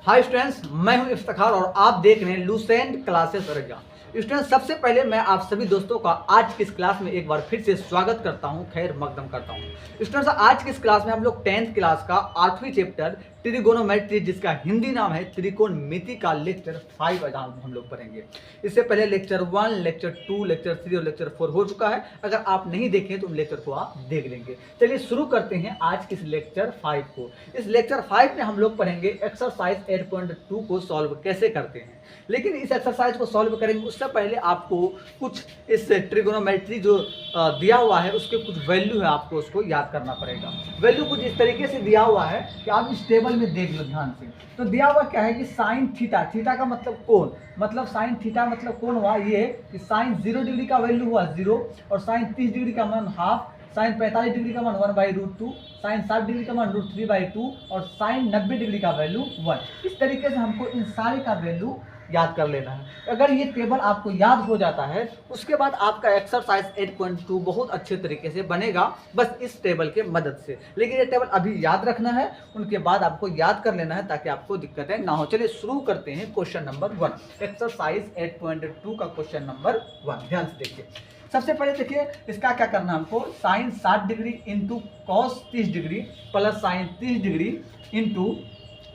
Hi students, मैं हूं इफ्तिखार और आप देख रहे हैं लूसेंट क्लासेस अररिया। स्टूडेंट्स, सबसे पहले मैं आप सभी दोस्तों का आज की इस क्लास में एक बार फिर से स्वागत करता हूं, खैर मकदम करता हूं। स्टूडेंट्स, आज की इस क्लास में हम लोग 10th क्लास का 8वीं चैप्टर ट्रिगोनोमेट्री, जिसका हिंदी नाम है त्रिकोणमिति का लेक्चर 5 हम लोग पढ़ेंगे। इससे पहले लेक्चर 1, लेक्चर 2, लेक्चर 3 और लेक्चर 4 हो चुका है। अगर आप नहीं देखें तो उन लेक्चर को आप देख लेंगे। चलिए शुरू करते हैं आज के इस लेक्चर 5 को। इस लेक्चर 5 में हम लोग पढ़ेंगे एक्सरसाइज 8.2 को सॉल्व कैसे करते हैं। लेकिन इस एक्सरसाइज को सॉल्व करेंगे उससे पहले आपको कुछ इस ट्रिगोनोमेट्री जो दिया हुआ है उसके कुछ वैल्यू है, आपको उसको याद करना पड़ेगा। वैल्यू कुछ इस तरीके से दिया हुआ है कि आप इस टेबल में देख लो ध्यान से। तो दिया हुआ क्या है कि साइन थीटा, थीटा का मतलब कोण, मतलब साइन थीटा मतलब कोण हुआ ये कि साइन 0 डिग्री का वैल्यू हुआ 0 और साइन 30 डिग्री का मान हाफ, साइन 45 डिग्री का मान 1/√2, साइन 60 डिग्री का मान √3/2 और साइन 90 डिग्री का वैल्यू 1। इस तरीके से हमको इन सारे का वैल्यू याद कर लेना है। अगर ये टेबल आपको याद हो जाता है उसके बाद आपका एक्सरसाइज 8.2 बहुत अच्छे तरीके से बनेगा, बस इस टेबल के मदद से। लेकिन ये टेबल अभी याद रखना है, उनके बाद आपको याद कर लेना है ताकि आपको दिक्कतें ना हो। चलिए शुरू करते हैं क्वेश्चन नंबर 1, एक्सरसाइज 8.2 का क्वेश्चन नंबर 1। ध्यान से देखिए। सबसे पहले देखिए इसका क्या करना है हमको, sine 60 degree into cos 30 degree plus sine 30 degree into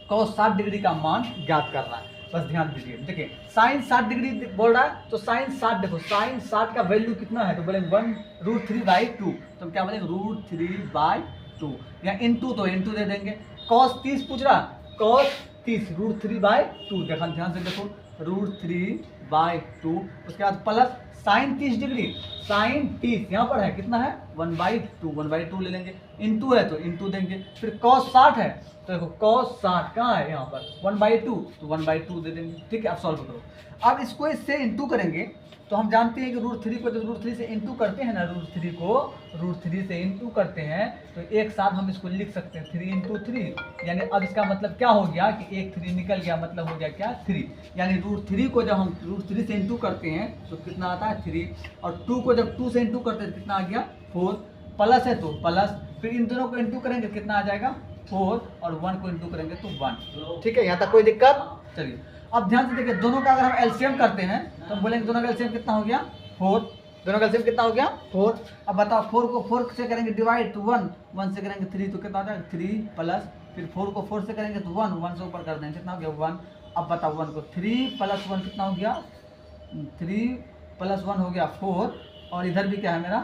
cos 60 degree का मान ज्ञात करना है। बस ध्यान दीजिए। देखिए साइन 60 डिग्री बोल रहा है तो साइन 60, देखो साइन 60 का वैल्यू कितना है तो बोलेंगे 1√3/2। तो हम क्या बोलेंगे √3/2 या इंटू, तो इंटू दे देंगे। कॉस 30 पूछ रहा, कॉस 30 √3/2, देखा ध्यान से देखो √3/2। उसके बाद प्लस साइन 30 डिग्री, साइन 30 यहाँ पर है कितना है 1/2 ले लेंगे। इंटू है तो इंटू देंगे। फिर कॉस 60 है तो देखो कॉस 60 कहाँ है यहाँ पर 1/2, तो 1/2 दे देंगे। ठीक है, अब सॉल्व करो। अब इसको इससे इंटू करेंगे तो हम जानते हैं कि √3 को जब √3 से इंटू करते हैं ना, √3 को √3 से इंटू करते हैं तो एक साथ हम इसको लिख सकते हैं 3 × 3। यानी अब इसका मतलब क्या हो गया कि एक 3 निकल गया, मतलब हो गया क्या 3। यानी √3 को जब हम √3 से इंटू करते हैं तो कितना आता है 3, और 2 को जब 2 से इंटू करते हैं तो कितना आ गया 4, प्लस है तो प्लस, फिर इन दोनों को इंटू करेंगे कितना आ जाएगा 4, और 1 को इंटू करेंगे तो 1। ठीक है, यहाँ तक कोई दिक्कत। चलिए अब ध्यान से देखिए, दोनों का अगर हम एलसीएम करते हैं तो हम बोलेंगे दोनों का एलसीएम कितना हो गया 4। दोनों का एलसीएम कितना हो गया 4। अब बताओ 4 को 4 से करेंगे डिवाइड तो 1, 1 से करेंगे 3 तो कितना हो जाएगा 3 प्लस, फिर 4 को 4 से करेंगे तो 1, 1 से ऊपर कर देंगे कितना हो गया 1। अब बताओ 1 को 3 + 1 कितना हो गया 3 + 1 हो गया 4, और इधर भी क्या है मेरा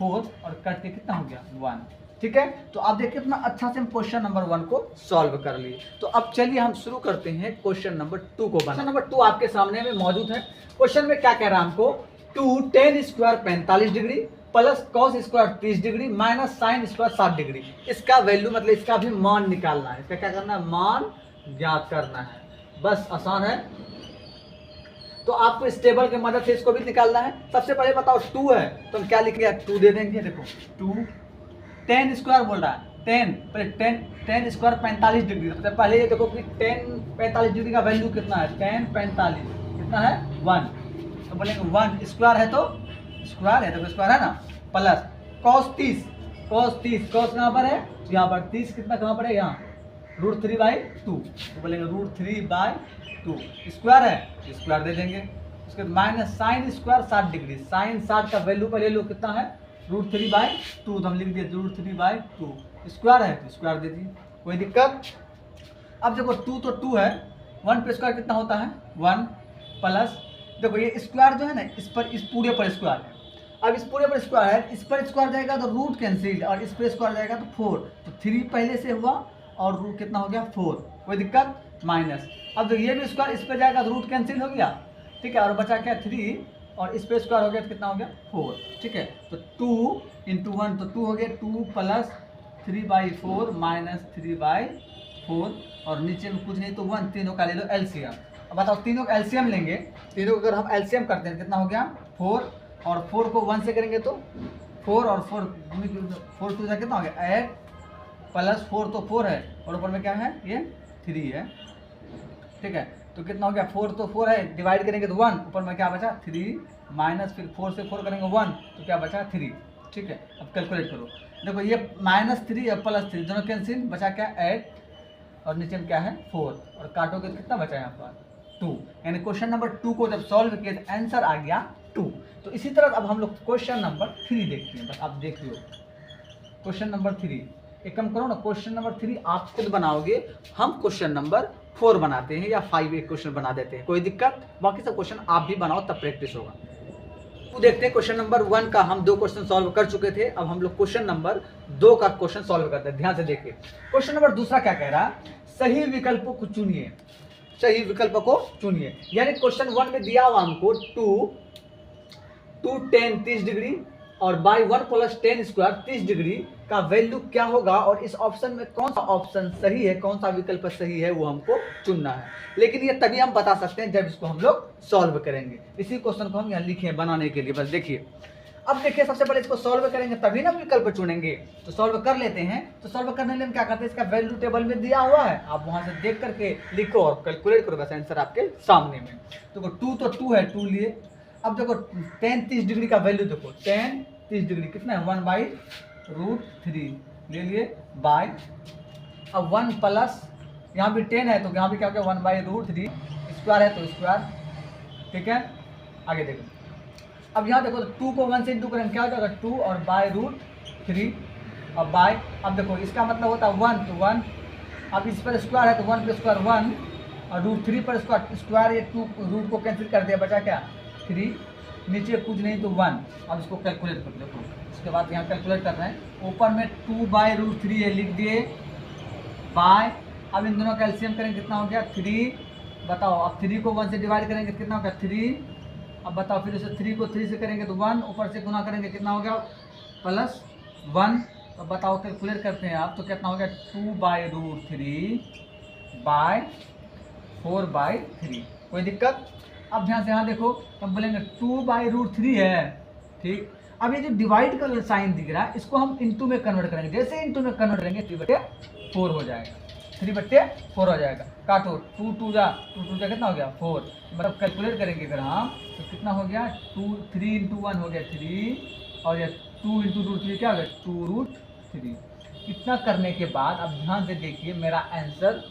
4, और कट के कितना हो गया 1। ठीक है, तो आप देखिए कितना अच्छा से हम क्वेश्चन नंबर 1 को सॉल्व कर लिए। तो अब चलिए हम शुरू करते हैं क्वेश्चन नंबर 2 को। क्वेश्चन नंबर 2 आपके सामने में मौजूद है। क्वेश्चन में क्या कह रहा है हमको, 2 tan square 45 degree plus cos square 30 degree minus sine square 60 degree. इसका वैल्यू मतलब इसका भी मान निकालना है। क्या करना है, मान ज्ञात करना है। बस आसान है। तो आपको इस टेबल की मदद से इसको भी निकालना है। सबसे पहले बताओ 2 है तो हम क्या लिखेंगे 2 दे देंगे। देखो 2 tan स्क्वायर बोल रहा है, tan स्क्वायर 45 डिग्री। तो पहले ये देखो कि tan 45 डिग्री का वैल्यू कितना है, tan 45 कितना है 1। तो बोलेंगे 1 स्क्वायर है तो स्क्वायर है, देखो स्क्वायर है ना, प्लस cos 30, cos कहाँ पर है यहाँ पर 30 कितना कहाँ पर है यहाँ √3/2। तो बोलेंगे √3/2 स्क्वायर है तो स्क्वायर दे देंगे। उसके बाद minus sine square 60 degree, sine 60 का वैल्यू पहले लो कितना है √3/2, तो हम लिख दिए √3/2। स्क्वायर है तो स्क्वायर दे दिए, कोई दिक्कत। अब देखो 2 तो 2 है, 1 पे स्क्वायर कितना होता है 1, प्लस देखो ये स्क्वायर जो है ना इस पूरे पर स्क्वायर है। अब इस पूरे पर स्क्वायर है, इस पर स्क्वायर जाएगा तो रूट कैंसिल, और इस पर स्क्वायर जाएगा तो 4, तो 3 पहले से हुआ और रूट कितना हो गया 4, कोई दिक्कत। माइनस अब देखो ये भी स्क्वायर इस पर जाएगा तो रूट कैंसिल हो गया। ठीक है, और बचा क्या 3, और इस पे स्क्वायर हो गया तो कितना हो गया 4। ठीक है, तो 2 × 1 तो 2 हो गया, 2 + 3/4 माइनस 3/4, और नीचे में कुछ नहीं तो 1। तीनों का ले लो एलसीएम। अब बताओ तीनों का एलसीएम लेंगे, तीनों अगर हम एलसीएम करते हैं कितना हो गया 4, और 4 को 1 से करेंगे तो 4, और 4 2 कितना हो गया 8, प्लस 4 तो 4 है, और ऊपर में क्या है ये 3 है। ठीक है, तो कितना हो गया 4 तो 4 है, डिवाइड करेंगे तो 1, ऊपर में क्या बचा 3, माइनस फिर 4 से 4 करेंगे 1 तो क्या बचा 3। ठीक है, अब कैलकुलेट करो। देखो ये -3 और +3 दोनों कैंसिल, बचा क्या 8, और नीचे में क्या है 4, और काटोगे कितना बचा यहाँ पर 2। यानी क्वेश्चन नंबर 2 को जब सॉल्व किया तो आंसर आ गया 2। तो इसी तरह अब हम लोग क्वेश्चन नंबर 3 देखते हैं। बस आप देख लो क्वेश्चन नंबर 3, एक काम करो ना, क्वेश्चन नंबर 3 आप खुद बनाओगे, हम क्वेश्चन नंबर 4 बनाते हैं या 5 एक क्वेश्चन बना देते हैं, कोई दिक्कत। बाकी सब क्वेश्चन आप भी बनाओ, तब प्रैक्टिस होगा। तो देखते हैं क्वेश्चन नंबर 1 का हम 2 क्वेश्चन सॉल्व कर चुके थे। अब हम लोग क्वेश्चन नंबर 2 का क्वेश्चन सॉल्व करते हैं। ध्यान से देखिए क्वेश्चन नंबर दूसरा क्या कह रहा है, सही विकल्पों को चुनिए, सही विकल्प को चुनिए। यानी क्वेश्चन 1 में दिया हुआ हमको 2 10 30 डिग्री और बाई 1 + 10 स्क्वायर 30 डिग्री का वैल्यू क्या होगा, और इस ऑप्शन में कौन सा ऑप्शन सही है, कौन सा विकल्प सही है, वो हमको चुनना है। लेकिन ये तभी हम बता सकते हैं जब इसको हम लोग सॉल्व करेंगे। इसी क्वेश्चन को हम यहाँ लिखे हैं बनाने के लिए। बस देखिए, अब देखिए सबसे पहले इसको सॉल्व करेंगे तभी ना विकल्प चुनेंगे। तो सॉल्व कर लेते हैं। तो सॉल्व करने के लिए हम क्या करते हैं, इसका वैल्यू टेबल में दिया हुआ है, आप वहां से देख करके लिखो और कैलकुलेट करो, बस आंसर आपके सामने में। तो 2 तो 2 है, 2 लिए। अब देखो 10 30 डिग्री का वैल्यू देखो, 10 30 डिग्री कितना है 1/√3 ले लिए बाय, अब 1 प्लस यहाँ भी 10 है तो यहाँ भी क्या हो गया 1/√3, स्क्वायर है तो स्क्वायर, ठीक है। आगे देखो, अब यहाँ देखो 2 को 1 से इंटू करेंगे क्या हो जाएगा 2 और बाय√3 और बाय, अब देखो इसका मतलब होता है 1 तो 1, अब इस पर स्क्वायर है तो 1 पर स्क्वायर 1 और √3 पर स्क्वायर, ये 2 रूट को कैंसिल कर दिया, बचा क्या 3, नीचे कुछ नहीं तो 1। अब इसको कैलकुलेट कर देखो, इसके बाद यहाँ कैलकुलेट कर रहे हैं, ऊपर में 2/√3 है लिख दिए बाय, अब इन दोनों का एलसीएम करेंगे कितना हो गया 3, बताओ। अब 3 को 1 से डिवाइड करेंगे कितना हो गया 3, अब बताओ फिर इसे 3 को 3 से करेंगे तो 1, ऊपर से गुना करेंगे कितना हो गया +1। तो बताओ कैलकुलेट करते हैं आप, तो कितना हो गया 2/√3 बाय 4/3, कोई दिक्कत। अब ध्यान से यहाँ देखो, हम बोलेंगे 2/√3 है, ठीक। अब ये जो डिवाइड का साइन दिख रहा है इसको हम इंटू में कन्वर्ट करेंगे, जैसे इंटू में कन्वर्ट करेंगे 3/4 हो जाएगा, 3/4 हो जाएगा। काटो 2 2 जा कितना हो गया 4, मतलब कैलकुलेट करेंगे अगर हम तो कितना हो गया 3 × 1 हो गया 3, और ये 2 × √3 क्या हो गया 2√3। इतना करने के बाद अब ध्यान से देखिए मेरा आंसर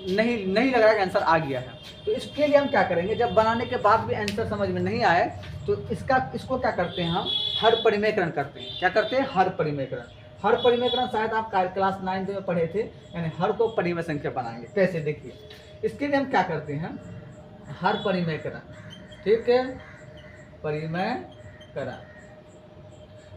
नहीं लग रहा है कि आंसर आ गया है। तो इसके लिए हम क्या करेंगे, जब बनाने के बाद भी आंसर समझ में नहीं आए तो इसको क्या करते हैं हम हर परिमेयकरण करते हैं। क्या करते हैं हर परिमेयकरण। हर परिमेयकरण शायद आप क्लास 9 में पढ़े थे, यानी हर को परिमेय संख्या बनाएंगे। कैसे देखिए, इसके लिए हम क्या करते हैं हर परिमेयकरण, ठीक है, परिमेयकरण।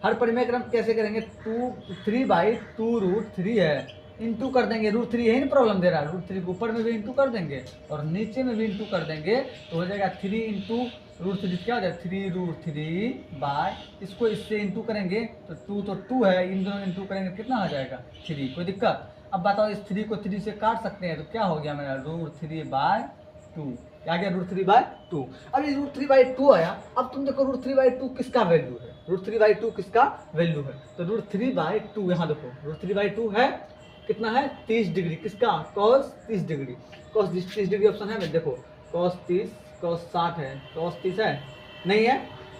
हर परिमेयकरण कैसे करेंगे 3/2√3 है, इंटू कर देंगे √3, यही ना प्रॉब्लम दे रहा है, √3 के ऊपर में भी इंटू कर देंगे और नीचे में भी इंटू कर देंगे तो हो जाएगा 3 × √3 क्या हो जाएगा 3√3 बाय, इसको इससे इंटू करेंगे तो 2 तो 2 है, इन दोनों इंटू करेंगे कितना हो जाएगा 3, कोई दिक्कत। अब बताओ इस 3 को 3 से काट सकते हैं तो क्या हो गया मेरा √3/2, क्या गया √3/2। अब ये √3/2 आया, अब तुम देखो √3/2 किसका वैल्यू है, √3/2 किसका वैल्यू है, तो √3/2 यहाँ देखो √3/2 है कितना है 30 डिग्री, किसका cos 30 degree, cos 30 degree option है, देखो cos 30 cos 60 है, cos 30 है नहीं है,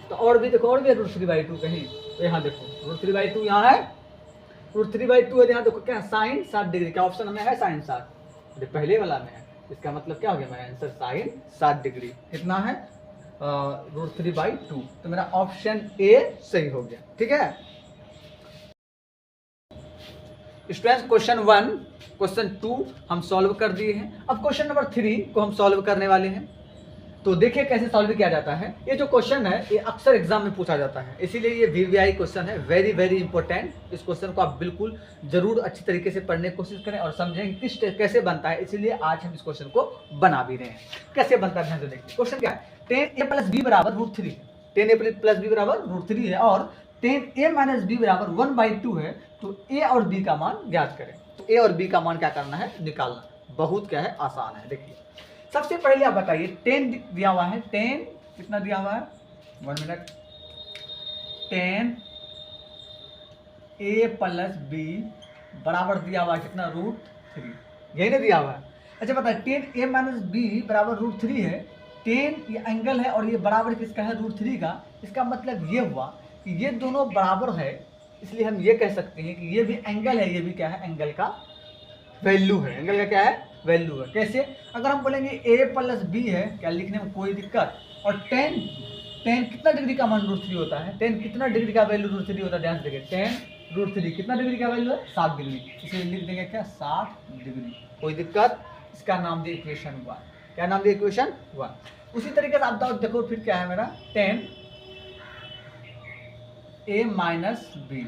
तो और भी देखो और भी है √3/2 कहीं, तो यहाँ देखो √3/2 यहाँ है, √3/2 है, यहाँ देखो क्या sin 60 डिग्री, क्या ऑप्शन में है sin 60, पहले वाला में है, इसका मतलब क्या हो गया मेरा आंसर sin 60 डिग्री कितना है √3/2, तो मेरा ऑप्शन ए सही हो गया, ठीक है। स्टूडेंट्स क्वेश्चन 1 क्वेश्चन 2 हम सॉल्व कर दिए हैं। अब क्वेश्चन नंबर 3 को हम सॉल्व करने वाले हैं। तो देखिए कैसे सॉल्व किया जाता है। ये जो क्वेश्चन है ये अक्सर एग्जाम में पूछा जाता है, इसीलिए ये वीवीआई क्वेश्चन है, वेरी वेरी इंपॉर्टेंट। इस क्वेश्चन को आप बिल्कुल जरूर अच्छी तरीके से पढ़ने की कोशिश करें और समझें किस कैसे बनता है, इसीलिए आज हम इस क्वेश्चन को बना भी रहे हैं। कैसे बनता है ध्यान से देखिए। क्वेश्चन क्या है 10a + b = √3, 10a + b = √3 है और 10a - b = 1/2 है, तो a और b का मान ज्ञात करें। तो a और b का मान क्या करना है निकालना, बहुत क्या है आसान है। देखिए सबसे पहले आप बताइए 10 दिया हुआ है, 10 कितना दिया हुआ है 1 मिनट, 10a + b बराबर दिया हुआ है कितना √3, यही ना दिया हुआ है। अच्छा बताइए 10a - b = √3 है, 10 ये एंगल है और ये बराबर किसका है √3 का, इसका मतलब ये हुआ कि ये दोनों बराबर है, इसलिए हम ये कह सकते हैं कि ये भी एंगल है, ये भी क्या है एंगल का वैल्यू है, एंगल का क्या है, वैल्यू है। कैसे, अगर हम बोलेंगे ए प्लस बी है, क्या लिखने में कोई दिक्कत, और टेन कितना डिग्री का मान √3 होता है, 10 कितना डिग्री का वैल्यू √3 होता है, ध्यान से देखिए 10 √3 कितना डिग्री का वैल्यू है, 7 डिग्री, इसे लिख देंगे क्या 60 डिग्री, कोई दिक्कत। इसका नाम दिया इक्वेशन 1, क्या नाम दिया इक्वेशन 1। उसी तरीके से आप देखो फिर क्या है मेरा 10 a माइनस बी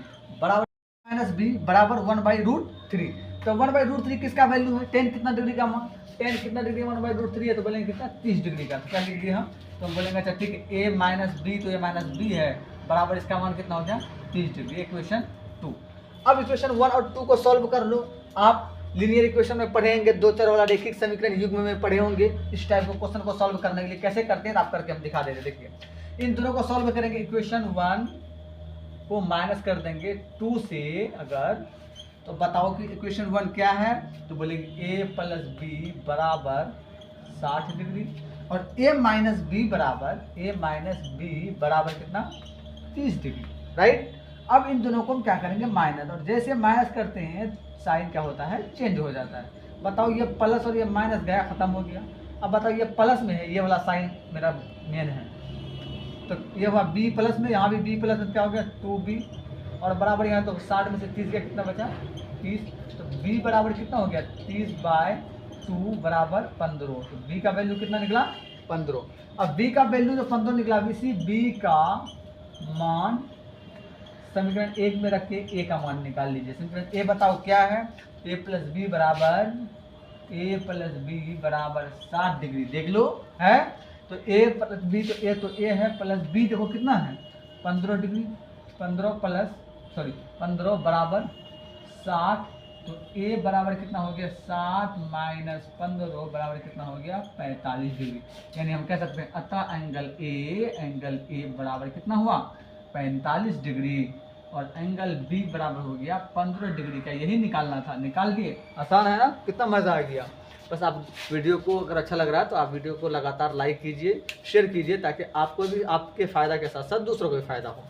बराबर 1/√3। तो 1/√3 किसका वैल्यू है, 10 कितना डिग्री का मान, 10 कितना डिग्री 1/√3 है, तो बोलेंगे कितना 30 डिग्री का। तो क्या लिख दिए हम, तो हम बोलेंगे अच्छा ठीक है a माइनस बी, तो a माइनस बी है बराबर इसका मान कितना हो गया 30 डिग्री, इक्वेशन 2। अब इक्वेशन 1 और 2 को सॉल्व कर लो। आप लीनियर इक्वेशन में पढ़ेंगे, 2 चर वाला रैखिक समीकरण युग्म में पढ़े होंगे। इस टाइप को क्वेश्चन को सॉल्व करने के लिए कैसे करते हैं आप करके हम दिखा देते। देखिए इन दोनों को सॉल्व करेंगे, इक्वेशन 1 को माइनस कर देंगे 2 से, अगर तो बताओ कि इक्वेशन 1 क्या है, तो बोलेंगे a प्लस बी बराबर 60 डिग्री और a माइनस बी बराबर कितना 30 डिग्री, राइट। अब इन दोनों को हम क्या करेंगे माइनस, और जैसे माइनस करते हैं साइन क्या होता है चेंज हो जाता है। बताओ ये प्लस और ये माइनस गया खत्म हो गया। अब बताओ ये प्लस में है, ये वाला साइन मेरा मेन है, तो ये हुआ b प्लस में, यहाँ भी b प्लस में क्या हो गया 2b, और बराबर यहाँ तो 60 में से 30 का कितना बचा 30, तो b बराबर कितना हो गया 30/2 बराबर 15। तो b का वैल्यू कितना निकला 15। अब b का वैल्यू जो 15 निकला, इसी b का मान समीकरण 1 में रख के a का मान निकाल लीजिए। समीकरण a बताओ क्या है, a प्लस बी बराबर 60 डिग्री, देख लो है। तो a प्लस बी, तो a है प्लस b देखो कितना है 15 डिग्री, 15 बराबर 60, तो a बराबर कितना हो गया 60 माइनस 15 बराबर कितना हो गया 45 डिग्री। यानी हम कह सकते हैं अतः एंगल a बराबर कितना हुआ 45 डिग्री, और एंगल b बराबर हो गया 15 डिग्री का। यही निकालना था, निकाल दिए। आसान है ना, कितना मज़ा आ गया। बस आप वीडियो को अगर अच्छा लग रहा है तो आप वीडियो को लगातार लाइक कीजिए, शेयर कीजिए, ताकि आपको भी आपके फ़ायदा के साथ साथ दूसरों को भी फ़ायदा हो।